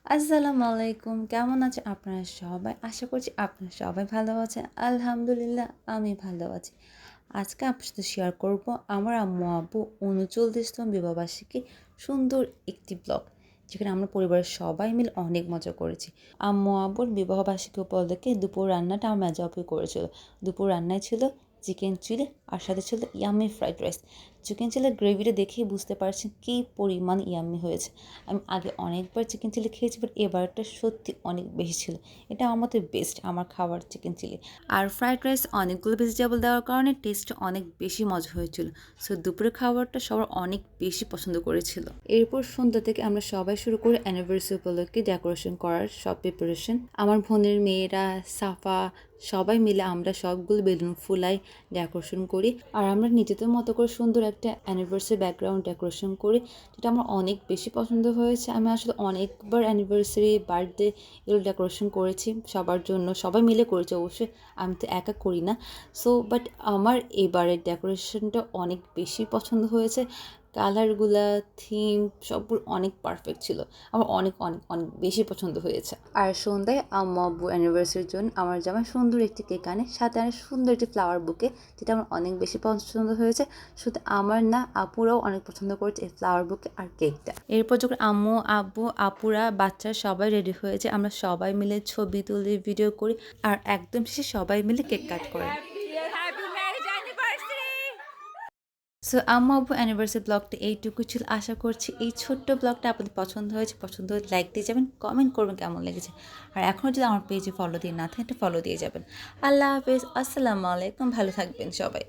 আসসালামু আলাইকুম, কেমন আছেন আপনারা সবাই? আশা করছি আপনারা সবাই ভালো আছেন। আলহামদুলিল্লাহ আমি ভালো আছি। আজকে আপনার সাথে শেয়ার করব আমার আম্মু আব্বু ৩৯তম বিবাহবার্ষিকী সুন্দর একটি ব্লগ, যেখানে আমরা পরিবারের সবাই মিলে অনেক মজা করেছি। আম্মু আব্বুর বিবাহবার্ষিকী উপলক্ষে দুপুর রান্নাটা আমার মেজো আপুই করেছিল। দুপুর রান্নায় ছিল চিকেন চিলি আর সাথে ছিল ইয়াম্মি ফ্রাইড রাইস। চিকেন চিলির গ্রেভিটা দেখেই বুঝতে পারছেন কী পরিমাণ ইয়াম্মি হয়েছে। আমি আগে অনেকবার চিকেন চিলি খেয়েছি, বাট এবারটা সত্যি অনেক বেশি ছিল। এটা আমার মতে বেস্ট আমার খাবার চিকেন চিলি। আর ফ্রাইড রাইস অনেকগুলো ভেজিটেবল দেওয়ার কারণে টেস্টটা অনেক বেশি মজা হয়েছিল। সো দুপুরের খাবারটা সবার অনেক বেশি পছন্দ করেছিল। এরপর সন্ধ্যা থেকে আমরা সবাই শুরু করি অ্যানিভার্সারি উপলক্ষে ডেকোরেশন করার সব প্রিপারেশন। আমার বোনের মেয়েরা, সাফা, সবাই মিলে আমরা সবগুলো বেলুন ফুলাই ডেকোরেশন করি। আর আমরা নিজেদের মতো করে সুন্দর একটা অ্যানিভার্সারি ব্যাকগ্রাউন্ড ডেকোরেশন করি, যেটা আমার অনেক বেশি পছন্দ হয়েছে। আমি আসলে অনেকবার অ্যানিভার্সারি, বার্থডে এগুলো ডেকোরেশন করেছি সবার জন্য, সবাই মিলে করেছি অবশ্যই, আমি তো একা করি না। সো বাট আমার এবারের ডেকোরেশনটা অনেক বেশি পছন্দ হয়েছে। কালারগুলা, থিম সবগুলো অনেক পারফেক্ট ছিল। আমার অনেক অনেক অনেক বেশি পছন্দ হয়েছে। আর সন্ধ্যায় আম্মু আব্বু অ্যানিভার্সারির জন্য আমার জামাই সুন্দর একটি কেক আনে, সাথে আনে সুন্দর একটি ফ্লাওয়ার বুকে, যেটা আমার অনেক বেশি পছন্দ হয়েছে। শুধু আমার না, আপুরাও অনেক পছন্দ করেছে এই ফ্লাওয়ার বুকে আর কেকটা। এরপর যখন আম্মু আব্বু আপুরা বাচ্চারা সবাই রেডি হয়েছে, আমরা সবাই মিলে ছবি তুলি, ভিডিও করি, আর একদম শেষে সবাই মিলে কেক কাট করে। সো আম্মু আব্বু অ্যানিভার্সারি ব্লগটা এইটুকু ছিল। আশা করছি এই ছোট্ট ব্লগটা আপনাদের পছন্দ হয়েছে। পছন্দ হলে লাইক দিয়ে যাবেন, কমেন্ট করবেন কেমন লেগেছে। আর এখনও যদি আমার পেজে ফলো দিয়ে না থাকেন, একটা ফলো দিয়ে যাবেন। আল্লাহ হাফেজ, আসসালামু আলাইকুম, ভালো থাকবেন সবাই।